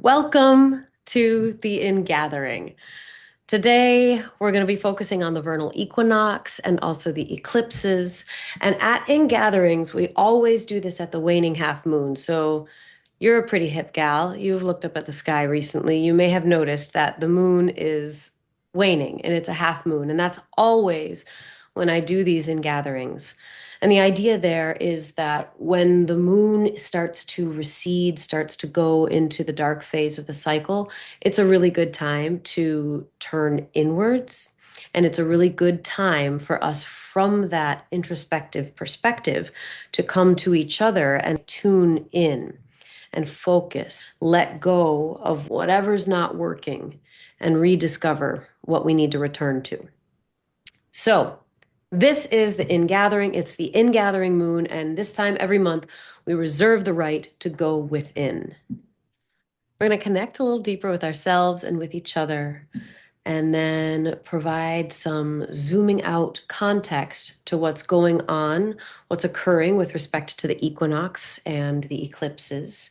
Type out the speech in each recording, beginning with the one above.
Welcome to the Ingathering. Today, we're going to be focusing on the vernal equinox and also the eclipses. And at Ingatherings, we always do this at the waning half moon. So you're a pretty hip gal. You've looked up at the sky recently. You may have noticed that the moon is waning and it's a half moon. And that's always when I do these ingatherings. And the idea there is that when the moon starts to recede, starts to go into the dark phase of the cycle, it's a really good time to turn inwards. And it's a really good time for us from that introspective perspective to come to each other and tune in and focus, let go of whatever's not working and rediscover what we need to return to. So, this is the ingathering. It's the ingathering moon, and this time every month we reserve the right to go within. We're going to connect a little deeper with ourselves and with each other, and then provide some zooming out context to what's going on, what's occurring with respect to the equinox and the eclipses.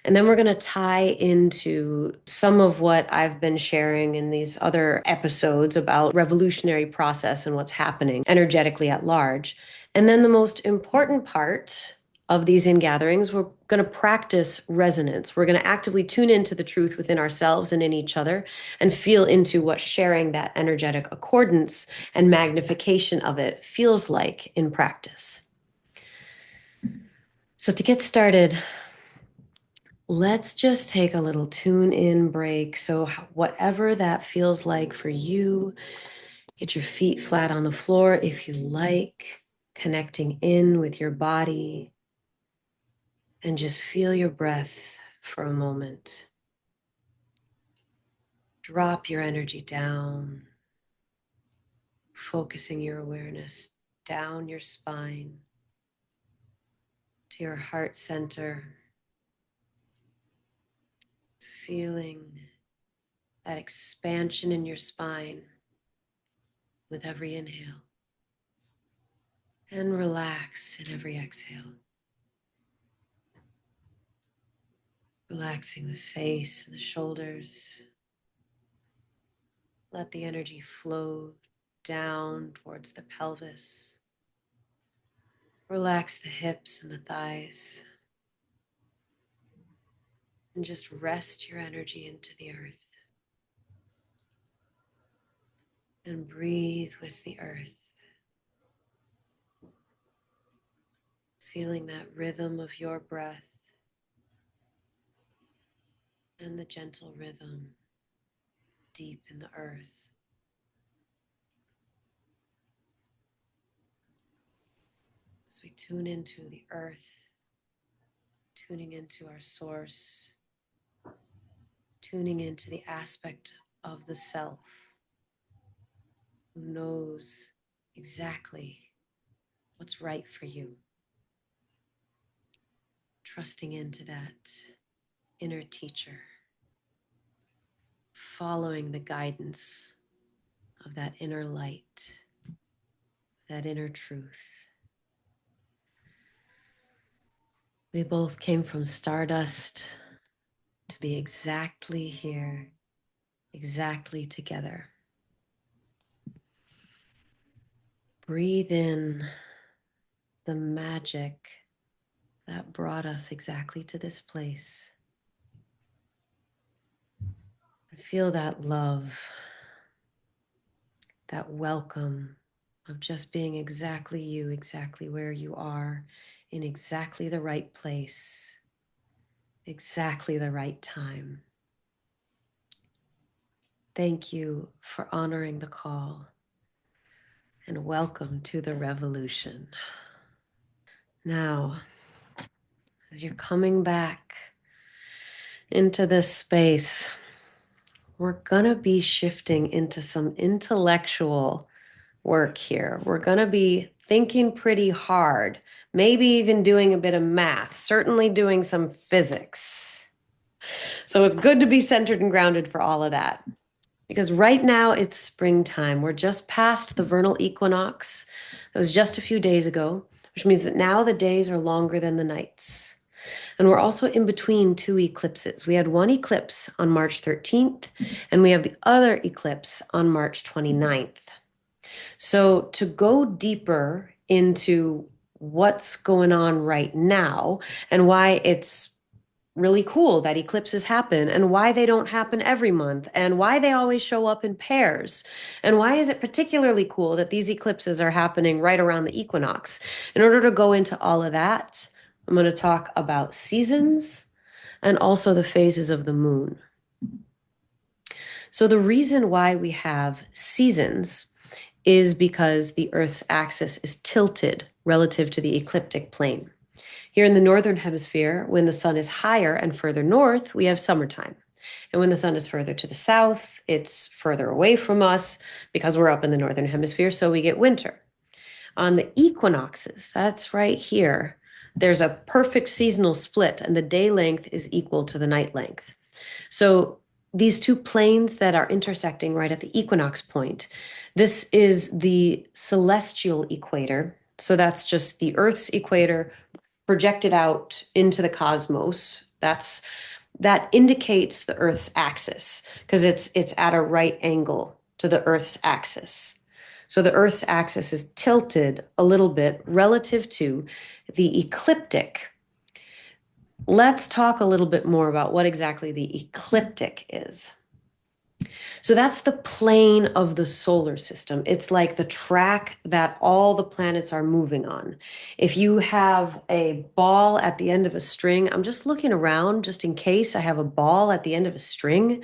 And then we're going to tie into some of what I've been sharing in these other episodes about revolutionary process and what's happening energetically at large. And then the most important part of these ingatherings, we're going to practice resonance. We're going to actively tune into the truth within ourselves and in each other and feel into what sharing that energetic accordance and magnification of it feels like in practice. So to get started, let's just take a little tune in break. So, whatever that feels like for you, get your feet flat on the floor if you like, connecting in with your body, and just feel your breath for a moment. Drop your energy down, focusing your awareness down your spine to your heart center. Feeling that expansion in your spine with every inhale, and relax in every exhale. Relaxing the face and the shoulders. Let the energy flow down towards the pelvis. Relax the hips and the thighs. And just rest your energy into the earth. And breathe with the earth. Feeling that rhythm of your breath and the gentle rhythm deep in the earth. As we tune into the earth, tuning into our source, tuning into the aspect of the self who knows exactly what's right for you. Trusting into that inner teacher, following the guidance of that inner light, that inner truth. We both came from stardust to be exactly here, exactly together. Breathe in the magic that brought us exactly to this place. And feel that love, that welcome of just being exactly you, exactly where you are, in exactly the right place, exactly the right time. Thank you for honoring the call, and welcome to the revolution. Now, as you're coming back into this space, we're gonna be shifting into some intellectual work here. We're gonna be thinking pretty hard, maybe even doing a bit of math, certainly doing some physics. So it's good to be centered and grounded for all of that. Because right now it's springtime. We're just past the vernal equinox. It was just a few days ago, which means that now the days are longer than the nights. And we're also in between two eclipses. We had one eclipse on March 13th, and we have the other eclipse on March 29th. So to go deeper into what's going on right now and why it's really cool that eclipses happen and why they don't happen every month and why they always show up in pairs and why is it particularly cool that these eclipses are happening right around the equinox. In order to go into all of that, I'm going to talk about seasons and also the phases of the moon. So the reason why we have seasons is because the Earth's axis is tilted relative to the ecliptic plane. Here in the northern hemisphere, when the sun is higher and further north, we have summertime. And when the sun is further to the south, it's further away from us because we're up in the northern hemisphere, so we get winter. On the equinoxes, that's right here, there's a perfect seasonal split, and the day length is equal to the night length. So these two planes that are intersecting right at the equinox point, this is the celestial equator. So that's just the Earth's equator projected out into the cosmos. That indicates the Earth's axis because it's at a right angle to the Earth's axis. So the Earth's axis is tilted a little bit relative to the ecliptic. Let's talk a little bit more about what exactly the ecliptic is. So that's the plane of the solar system. It's like the track that all the planets are moving on. If you have a ball at the end of a string, I'm just looking around just in case I have a ball at the end of a string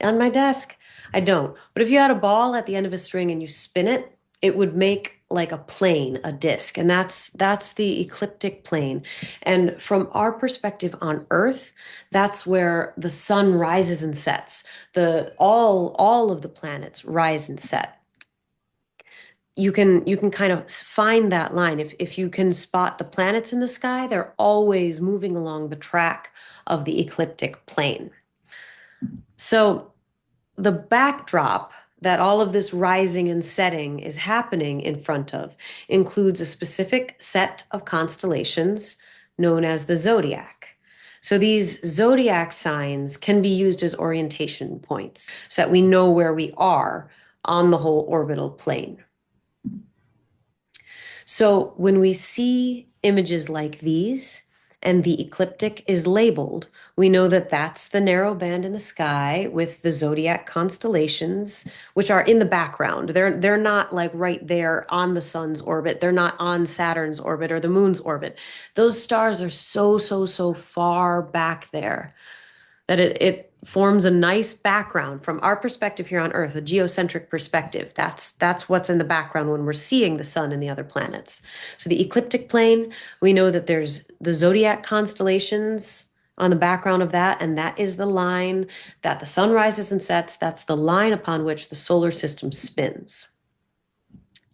on my desk. I don't. But if you had a ball at the end of a string and you spin it, it would make like a plane, a disk, and that's the ecliptic plane. And from our perspective on Earth, that's where the sun rises and sets. All of the planets rise and set. You can kind of find that line. If you can spot the planets in the sky, they're always moving along the track of the ecliptic plane. So the backdrop that all of this rising and setting is happening in front of includes a specific set of constellations known as the zodiac. So these zodiac signs can be used as orientation points so that we know where we are on the whole orbital plane. So when we see images like these, and the ecliptic is labeled, we know that that's the narrow band in the sky with the zodiac constellations, which are in the background. They're not like right there on the sun's orbit. They're not on Saturn's orbit or the moon's orbit. Those stars are so far back there that it forms a nice background from our perspective here on Earth, a geocentric perspective. That's what's in the background when we're seeing the sun and the other planets. So the ecliptic plane, we know that there's the zodiac constellations on the background of that, and that is the line that the sun rises and sets. That's the line upon which the solar system spins.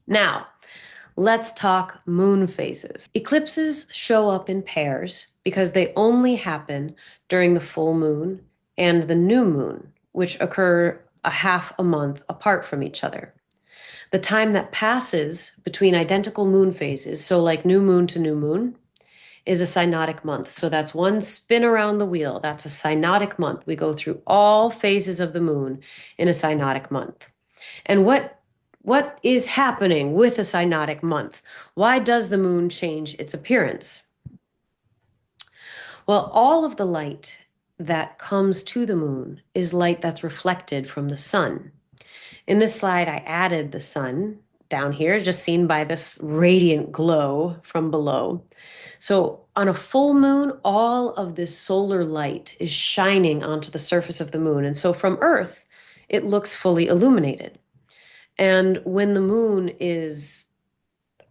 Now, let's talk moon phases. Eclipses show up in pairs because they only happen during the full moon and the new moon, which occur a half a month apart from each other. The time that passes between identical moon phases, so like new moon to new moon, is a synodic month. So that's one spin around the wheel. That's a synodic month. We go through all phases of the moon in a synodic month. And what is happening with a synodic month? Why does the moon change its appearance? Well, all of the light that comes to the moon is light that's reflected from the sun. In this slide, I added the sun down here, just seen by this radiant glow from below. So on a full moon, all of this solar light is shining onto the surface of the moon. And so from Earth, it looks fully illuminated. And when the moon is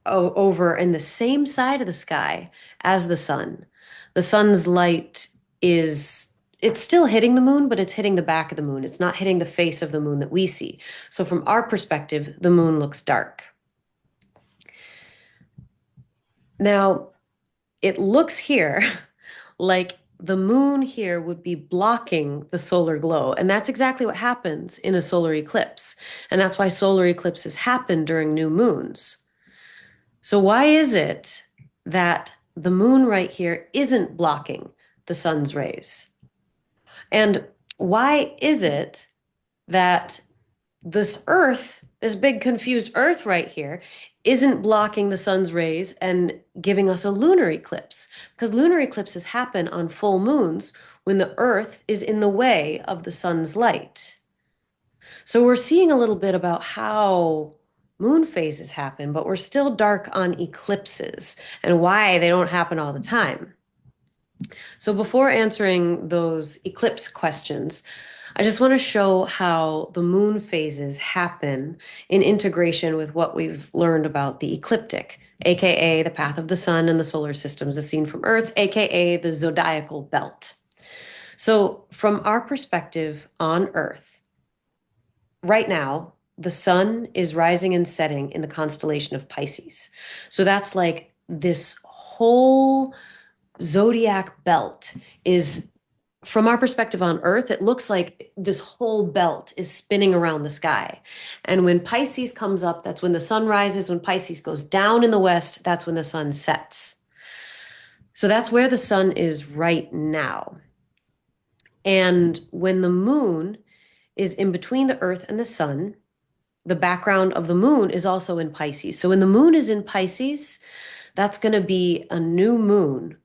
over in the same side of the sky as the sun's light it's still hitting the moon, but it's hitting the back of the moon. It's not hitting the face of the moon that we see. So from our perspective, the moon looks dark. Now, it looks here like the moon here would be blocking the solar glow. And that's exactly what happens in a solar eclipse. And that's why solar eclipses happen during new moons. So why is it that the moon right here isn't blocking the sun's rays. And why is it that this Earth, this big confused Earth right here, isn't blocking the sun's rays and giving us a lunar eclipse? Because lunar eclipses happen on full moons when the Earth is in the way of the sun's light. So we're seeing a little bit about how moon phases happen, but we're still dark on eclipses and why they don't happen all the time. So before answering those eclipse questions, I just want to show how the moon phases happen in integration with what we've learned about the ecliptic, aka the path of the sun and the solar systems as seen from Earth, aka the zodiacal belt. So, from our perspective on Earth, right now, the sun is rising and setting in the constellation of Pisces. So, that's like this whole zodiac belt is, from our perspective on Earth, it looks like this whole belt is spinning around the sky. And when Pisces comes up, that's when the sun rises. When Pisces goes down in the west, that's when the sun sets. So that's where the sun is right now. And when the moon is in between the Earth and the sun, the background of the moon is also in Pisces. So when the moon is in Pisces, that's going to be a new moon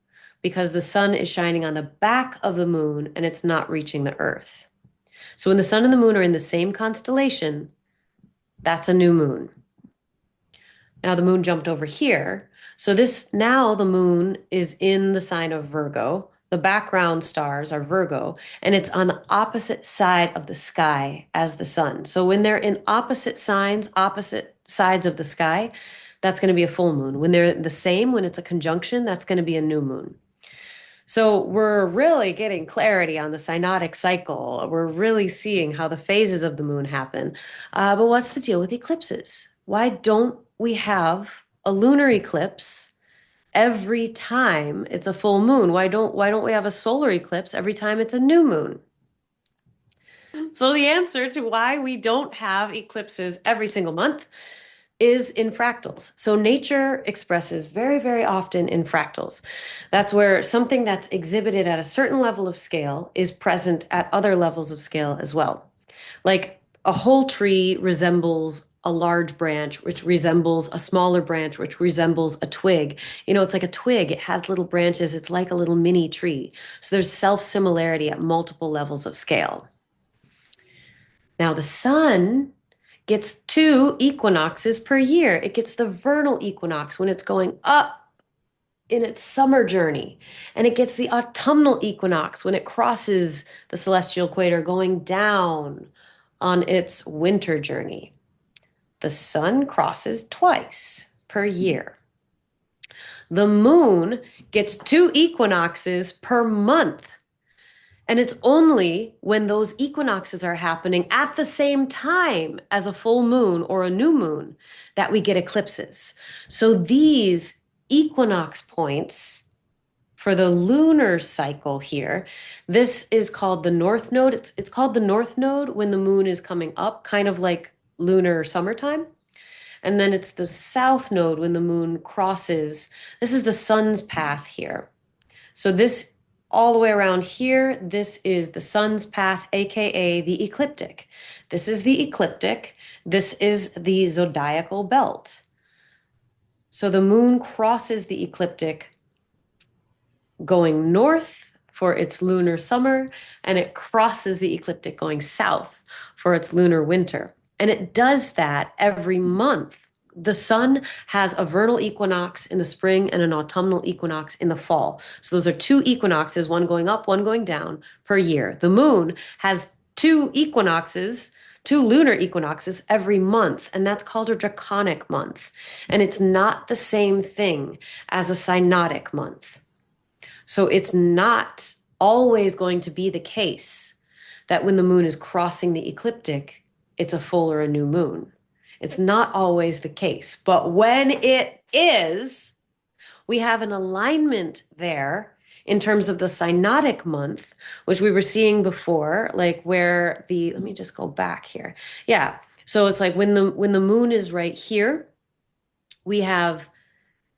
because the sun is shining on the back of the moon and it's not reaching the Earth. So when the sun and the moon are in the same constellation, that's a new moon. Now the moon jumped over here. So now the moon is in the sign of Virgo. The background stars are Virgo, and it's on the opposite side of the sky as the sun. So when they're in opposite signs, opposite sides of the sky, that's going to be a full moon. When they're the same, when it's a conjunction, that's going to be a new moon. So we're really getting clarity on the synodic cycle. We're really seeing how the phases of the moon happen. But what's the deal with eclipses? Why don't we have a lunar eclipse every time it's a full moon? Why don't we have a solar eclipse every time it's a new moon? So the answer to why we don't have eclipses every single month is in fractals. So nature expresses very, very often in fractals. That's where something that's exhibited at a certain level of scale is present at other levels of scale as well. Like a whole tree resembles a large branch, which resembles a smaller branch, which resembles a twig. It's like a twig. It has little branches. It's like a little mini tree. So there's self-similarity at multiple levels of scale. Now the sun gets 2 equinoxes per year. It gets the vernal equinox when it's going up in its summer journey, and it gets the autumnal equinox when it crosses the celestial equator going down on its winter journey. The sun crosses twice per year. The moon gets 2 equinoxes per month. And it's only when those equinoxes are happening at the same time as a full moon or a new moon that we get eclipses. So these equinox points for the lunar cycle here, this is called the north node. It's called the north node when the moon is coming up, kind of like lunar summertime. And then it's the south node when the moon crosses. This is the sun's path here. So this all the way around here, this is the sun's path, aka the ecliptic. This is the ecliptic. This is the zodiacal belt. So the moon crosses the ecliptic going north for its lunar summer, and it crosses the ecliptic going south for its lunar winter. And it does that every month. The sun has a vernal equinox in the spring and an autumnal equinox in the fall. So those are 2 equinoxes, one going up, one going down per year. The moon has 2 equinoxes, 2 lunar equinoxes every month, and that's called a draconic month. And it's not the same thing as a synodic month. So it's not always going to be the case that when the moon is crossing the ecliptic, it's a full or a new moon. It's not always the case. But when it is, we have an alignment there in terms of the synodic month, which we were seeing before, like where let me just go back here. Yeah. So it's like when the moon is right here, we have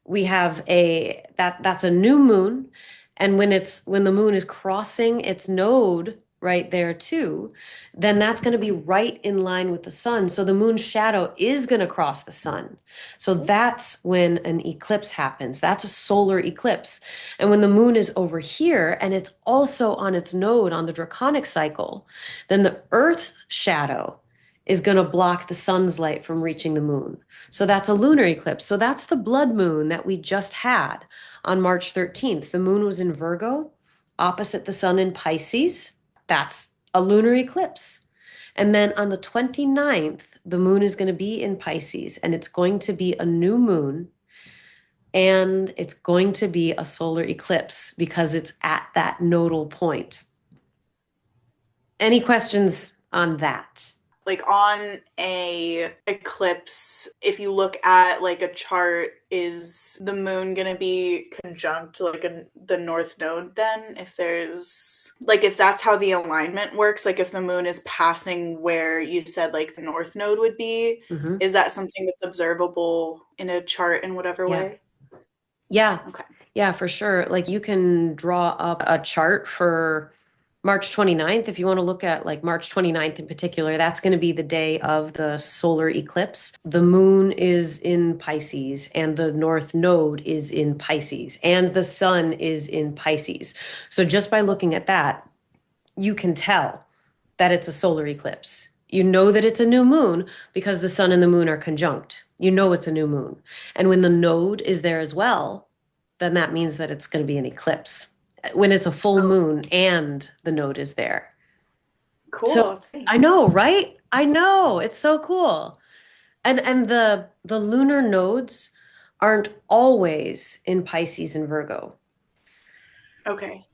we have that's a new moon, and when the moon is crossing its node right there too, then that's going to be right in line with the sun, so the moon's shadow is going to cross the sun. So that's when an eclipse happens. That's a solar eclipse. And when the moon is over here and it's also on its node on the draconic cycle, then the earth's shadow is going to block the sun's light from reaching the moon. So that's a lunar eclipse. So that's the blood moon that we just had on March 13th. The moon was in Virgo, opposite the sun in Pisces. That's a lunar eclipse. And then on the 29th, the moon is going to be in Pisces, and it's going to be a new moon, and it's going to be a solar eclipse because it's at that nodal point. Any questions on that? Like on a eclipse, if you look at like a chart, is the moon going to be conjunct like the north node then? If there's like, if that's how the alignment works, like if the moon is passing where you said like the north node would be, Mm-hmm. is that something that's observable in a chart in whatever Yeah. way? Yeah. Okay. Yeah, for sure. Like you can draw up a chart for March 29th. If you want to look at like March 29th in particular, that's going to be the day of the solar eclipse. The moon is in Pisces and the north node is in Pisces and the sun is in Pisces. So just by looking at that, you can tell that it's a solar eclipse. You know that it's a new moon because the sun and the moon are conjunct. You know it's a new moon. And when the node is there as well, then that means that it's going to be an eclipse. When it's a full Oh, moon and the node is there. So cool. I know, right? I know. It's so cool. And the lunar nodes aren't always in Pisces and Virgo. Okay.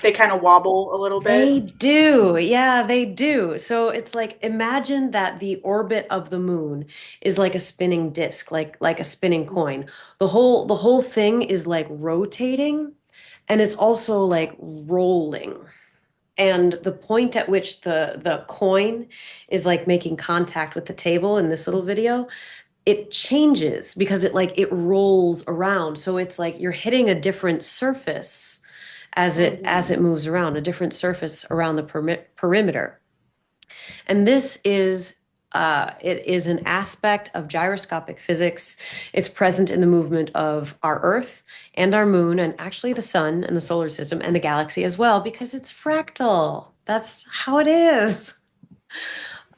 They kind of wobble a little They bit. do. Yeah, they do. So it's like imagine that the orbit of the moon is like a spinning disc, like a spinning coin. The whole thing is like rotating, and it's also like rolling. And the point at which the coin is like making contact with the table in this little video, it changes because it rolls around. So it's like you're hitting a different surface as it moves around, a different surface around the perimeter. And this is it is an aspect of gyroscopic physics. It's present in the movement of our Earth and our moon, and actually the sun and the solar system and the galaxy as well, because it's fractal. That's how it is.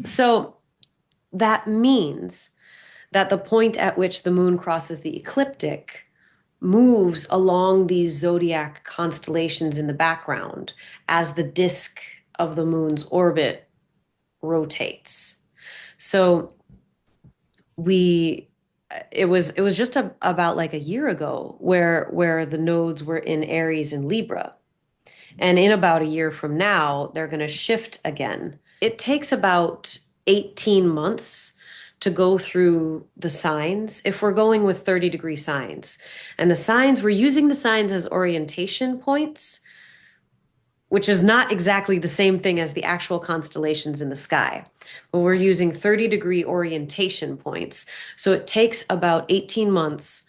So that means that the point at which the moon crosses the ecliptic moves along these zodiac constellations in the background as the disk of the moon's orbit rotates. So we it was just about like a year ago where the nodes were in Aries and Libra. And in about a year from now, they're going to shift again. It takes about 18 months to go through the signs if we're going with 30-degree signs. And the signs, we're using the signs as orientation points, which is not exactly the same thing as the actual constellations in the sky. But we're using 30-degree orientation points. So it takes about 18 months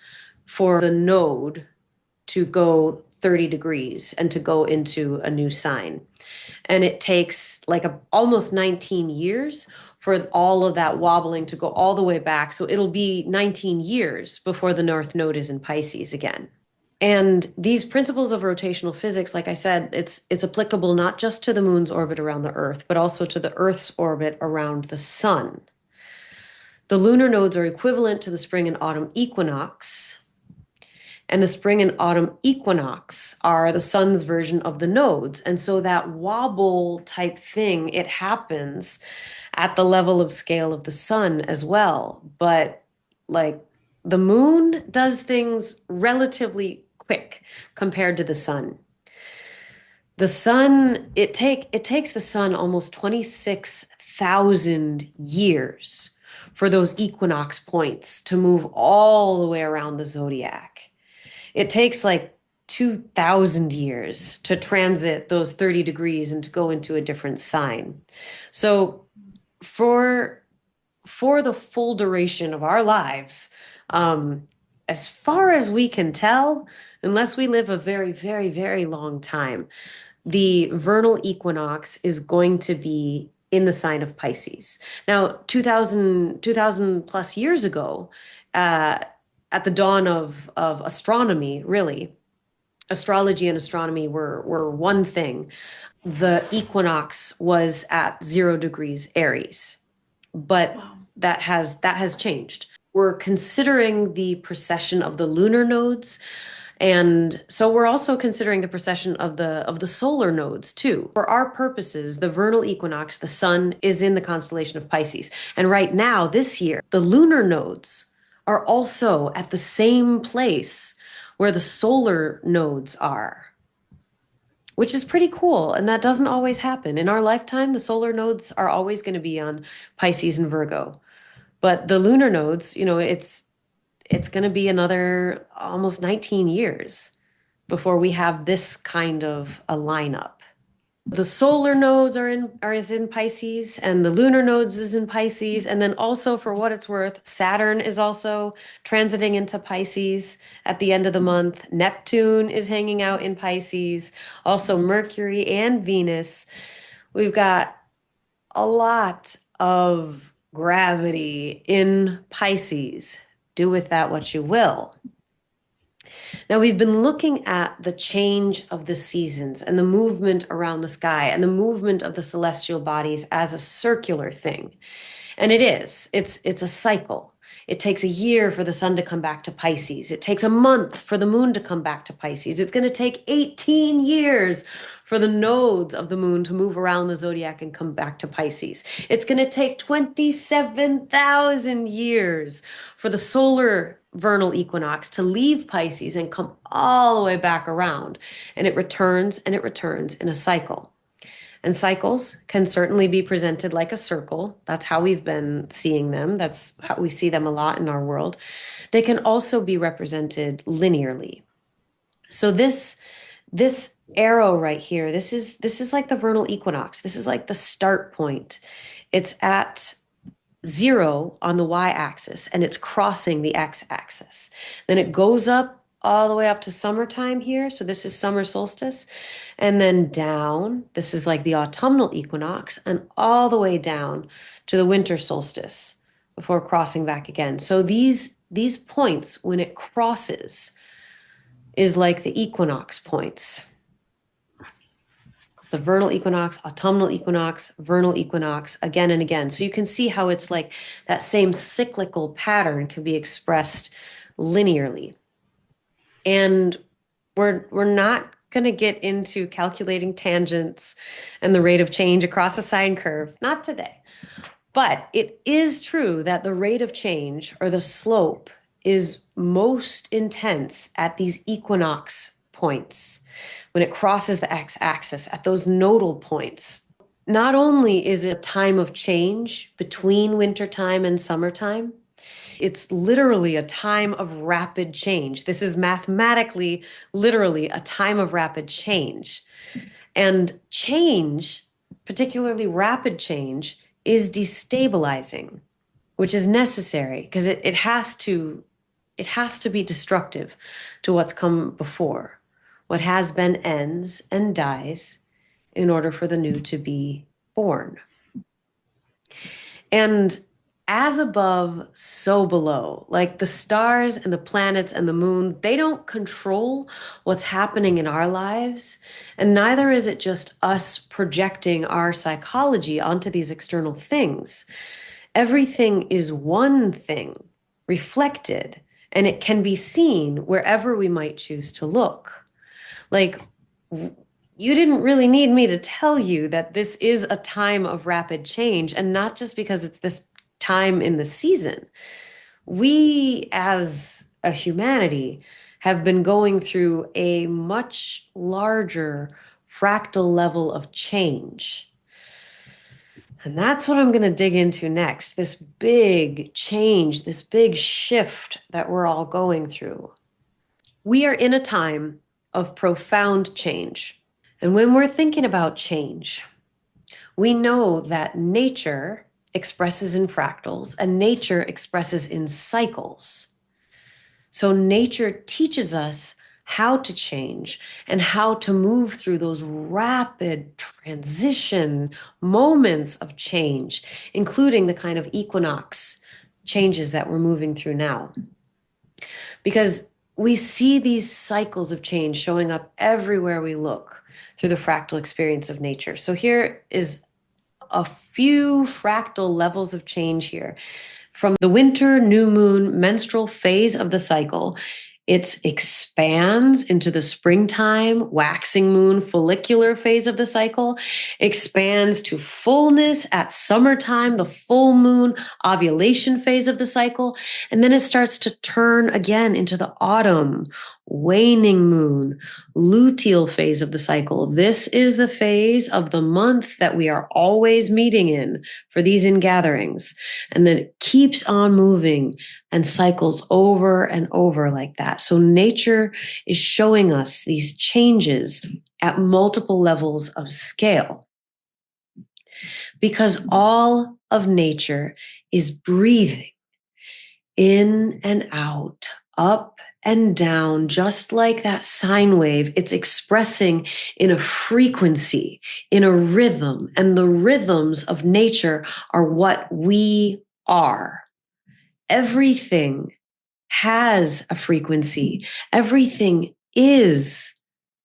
for the node to go 30 degrees and to go into a new sign. And it takes like almost 19 years for all of that wobbling to go all the way back. So it'll be 19 years before the North Node is in Pisces again. And these principles of rotational physics, like I said, it's applicable not just to the moon's orbit around the Earth, but also to the Earth's orbit around the sun. The lunar nodes are equivalent to the spring and autumn equinox, and the spring and autumn equinox are the sun's version of the nodes. And so that wobble type thing, it happens at the level of scale of the sun as well. But like the moon does things relatively quick compared to the sun. The sun, it takes the sun almost 26,000 years for those equinox points to move all the way around the zodiac. It takes like 2,000 years to transit those 30 degrees and to go into a different sign. So for the full duration of our lives, as far as we can tell, unless we live a very, very, very long time, the vernal equinox is going to be in the sign of Pisces. Now, 2000 plus years ago, uh, at the dawn of astronomy, really, astrology and astronomy were one thing. The equinox was at 0 degrees Aries, but Wow. that has changed. We're considering the precession of the lunar nodes, and so we're also considering the precession of the solar nodes too. For our purposes, the vernal equinox, the sun is in the constellation of Pisces. And right now, this year, the lunar nodes are also at the same place where the solar nodes are, which is pretty cool. And that doesn't always happen. In our lifetime, the solar nodes are always going to be on Pisces and Virgo. But the lunar nodes, it's going to be another almost 19 years before we have this kind of a lineup. The solar nodes is in Pisces, and the lunar nodes is in Pisces, and then also, for what it's worth, Saturn is also transiting into Pisces at the end of the month. Neptune is hanging out in Pisces, also Mercury and Venus. We've got a lot of gravity in Pisces. Do with that what you will. Now, we've been looking at the change of the seasons and the movement around the sky and the movement of the celestial bodies as a circular thing. And it is. It's a cycle. It takes a year for the sun to come back to Pisces. It takes a month for the moon to come back to Pisces. It's going to take 18 years for the nodes of the moon to move around the zodiac and come back to Pisces. It's going to take 27,000 years for the solar vernal equinox to leave Pisces and come all the way back around. And it returns and it returns in a cycle. And cycles can certainly be presented like a circle. That's how we've been seeing them. That's how we see them a lot in our world. They can also be represented linearly. So this arrow right here, this is like the vernal equinox. This is like the start point. It's at 0 on the y-axis and it's crossing the x-axis. Then it goes up all the way up to summertime here. So this is summer solstice. And then down, this is like the autumnal equinox, and all the way down to the winter solstice before crossing back again. So these points, when it crosses, is like the equinox points. It's the vernal equinox, autumnal equinox, vernal equinox, again and again. So you can see how it's like that same cyclical pattern can be expressed linearly. And we're not going to get into calculating tangents and the rate of change across a sine curve, not today. But it is true that the rate of change, or the slope, is most intense at these equinox points when it crosses the x-axis at those nodal points. Not only is it a time of change between wintertime and summertime, it's literally a time of rapid change. This is mathematically, literally a time of rapid change. And change, particularly rapid change, is destabilizing, which is necessary because it has to be destructive to what's come before. What has been ends and dies in order for the new to be born. And as above, so below. Like the stars and the planets and the moon, they don't control what's happening in our lives. And neither is it just us projecting our psychology onto these external things. Everything is one thing reflected, and it can be seen wherever we might choose to look. Like, you didn't really need me to tell you that this is a time of rapid change, and not just because it's this time in the season. We, as a humanity, have been going through a much larger fractal level of change. And that's what I'm going to dig into next. This big change, this big shift that we're all going through. We are in a time of profound change. And when we're thinking about change, we know that nature expresses in fractals and nature expresses in cycles. So nature teaches us how to change and how to move through those rapid transition moments of change, including the kind of equinox changes that we're moving through now. Because we see these cycles of change showing up everywhere we look through the fractal experience of nature. So here is a few fractal levels of change here. From the winter, new moon, menstrual phase of the cycle, it expands into the springtime, waxing moon, follicular phase of the cycle, expands to fullness at summertime, the full moon, ovulation phase of the cycle, and then it starts to turn again into the autumn, waning moon, luteal phase of the cycle. This is the phase of the month that we are always meeting in for these ingatherings. And then it keeps on moving and cycles over and over like that. So nature is showing us these changes at multiple levels of scale, because all of nature is breathing in and out, up and down, just like that sine wave. It's expressing in a frequency, in a rhythm, and the rhythms of nature are what we are. Everything has a frequency. Everything is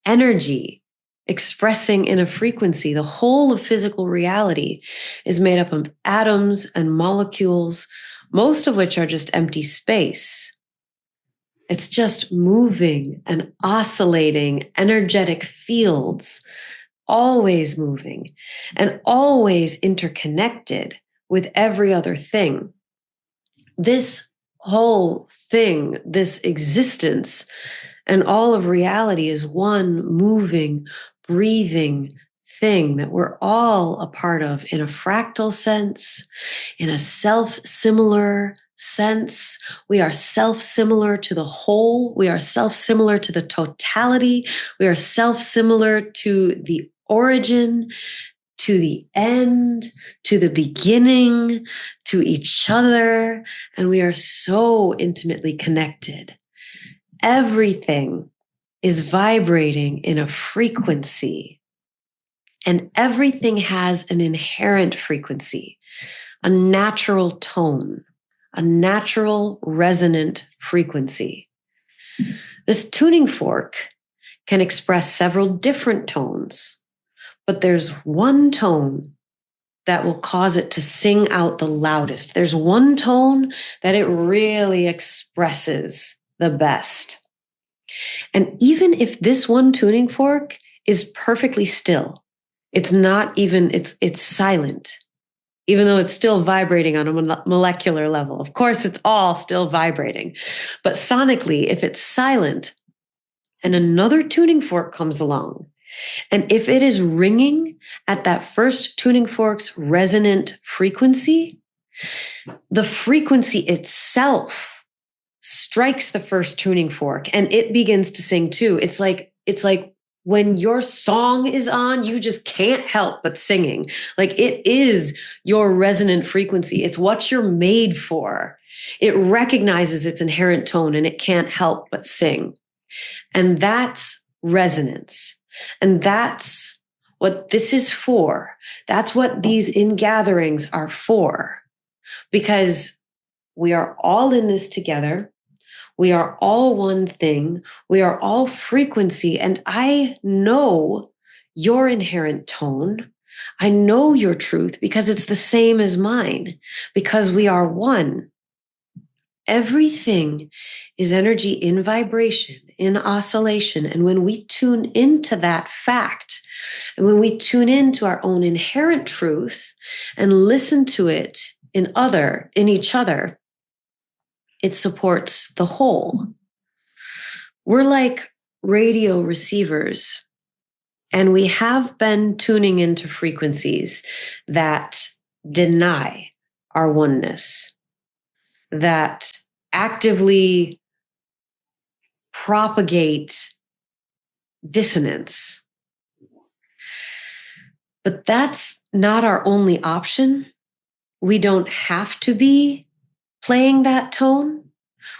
energy expressing in a frequency. The whole of physical reality is made up of atoms and molecules, most of which are just empty space. It's just moving and oscillating energetic fields, always moving and always interconnected with every other thing. This whole thing, this existence, and all of reality is one moving, breathing thing that we're all a part of in a fractal sense, in a self-similar sense. We are self-similar to the whole. We are self-similar to the totality. We are self-similar to the origin, to the end, to the beginning, to each other, and we are so intimately connected. Everything is vibrating in a frequency, and everything has an inherent frequency, a natural tone, a natural resonant frequency. This tuning fork can express several different tones, but there's one tone that will cause it to sing out the loudest. There's one tone that it really expresses the best. And even if this one tuning fork is perfectly still, it's not even, it's silent, even though it's still vibrating on a molecular level. Of course, it's all still vibrating. But sonically, if it's silent and another tuning fork comes along, and if it is ringing at that first tuning fork's resonant frequency, the frequency itself strikes the first tuning fork and it begins to sing too. It's like when your song is on, you just can't help but singing. Like it is your resonant frequency. It's what you're made for. It recognizes its inherent tone and it can't help but sing. And that's resonance. And that's what this is for. That's what these ingatherings are for. Because we are all in this together. We are all one thing. We are all frequency. And I know your inherent tone. I know your truth because it's the same as mine, because we are one. Everything is energy in vibration, in oscillation. And when we tune into that fact, and when we tune into our own inherent truth and listen to it in each other, it supports the whole. We're like radio receivers, and we have been tuning into frequencies that deny our oneness, that actively propagate dissonance. But that's not our only option. We don't have to be playing that tone.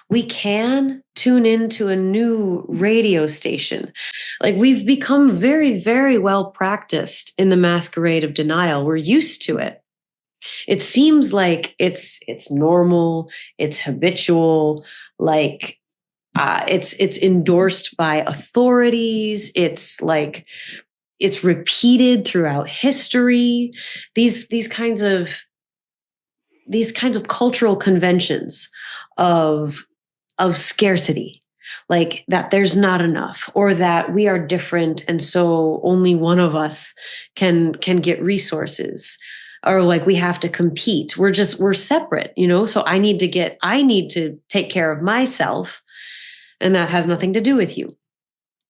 We can tune into a new radio station. Like we've become very, very well practiced in the masquerade of denial. We're used to it. It seems like it's normal, it's habitual, like it's endorsed by authorities. It's like it's repeated throughout history. These kinds of cultural conventions of scarcity, like that there's not enough, or that we are different and so only one of us can get resources, or like we have to compete. We're separate, so I need to take care of myself, and that has nothing to do with you.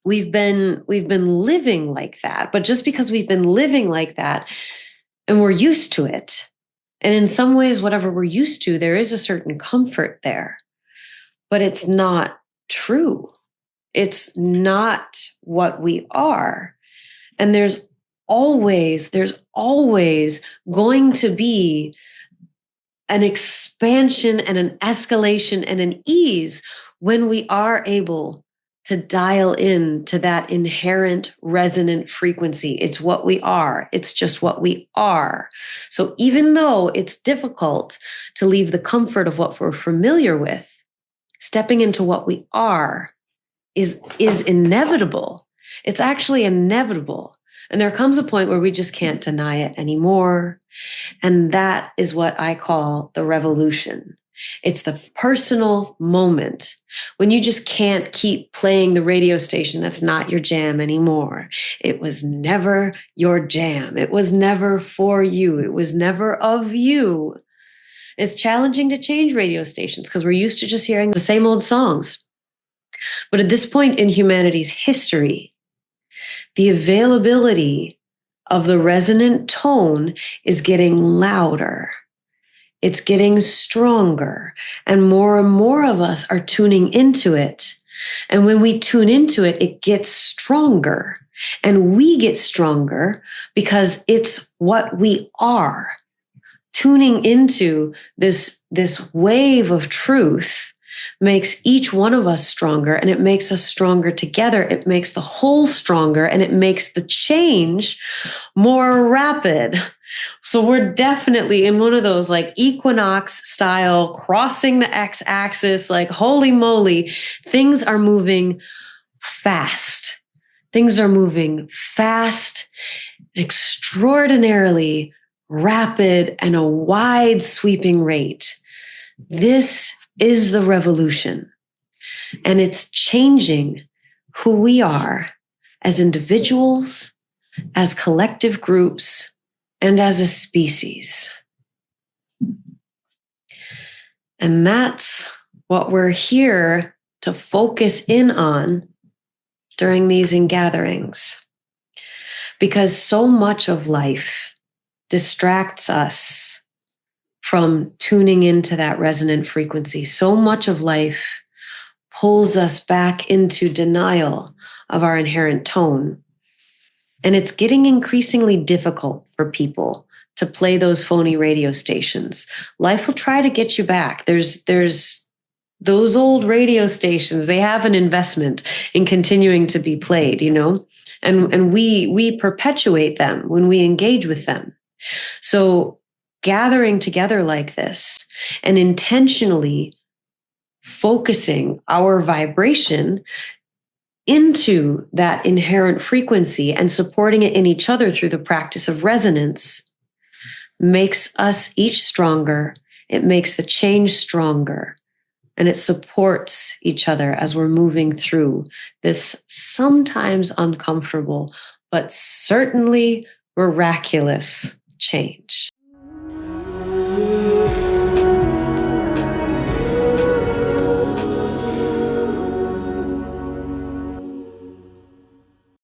We've been living like that, but just because we've been living like that and we're used to it, and in some ways whatever we're used to, there is a certain comfort there, but it's not true. It's not what we are. And there's always going to be an expansion and an escalation and an ease when we are able to dial in to that inherent resonant frequency. It's what we are. It's just what we are. So even though it's difficult to leave the comfort of what we're familiar with, stepping into what we are is inevitable. It's actually inevitable. And there comes a point where we just can't deny it anymore. And that is what I call the revolution. It's the personal moment when you just can't keep playing the radio station that's not your jam anymore. It was never your jam. It was never for you. It was never of you. It's challenging to change radio stations because we're used to just hearing the same old songs. But at this point in humanity's history, the availability of the resonant tone is getting louder. It's getting stronger, and more of us are tuning into it. And when we tune into it, it gets stronger, and we get stronger because it's what we are. Tuning into this wave of truth makes each one of us stronger, and it makes us stronger together. It makes the whole stronger, and it makes the change more rapid. So we're definitely in one of those like equinox style, crossing the x-axis, like holy moly, things are moving fast. Things are moving fast, extraordinarily rapid, and a wide sweeping rate. This is the revolution, and it's changing who we are as individuals, as collective groups, and as a species. And that's what we're here to focus in on during these ingatherings, because so much of life distracts us from tuning into that resonant frequency. So much of life pulls us back into denial of our inherent tone. And it's getting increasingly difficult for people to play those phony radio stations. Life will try to get you back. There's those old radio stations, they have an investment in continuing to be played, and we perpetuate them when we engage with them. So gathering together like this and intentionally focusing our vibration into that inherent frequency and supporting it in each other through the practice of resonance makes us each stronger. It makes the change stronger, and it supports each other as we're moving through this sometimes uncomfortable, but certainly miraculous change.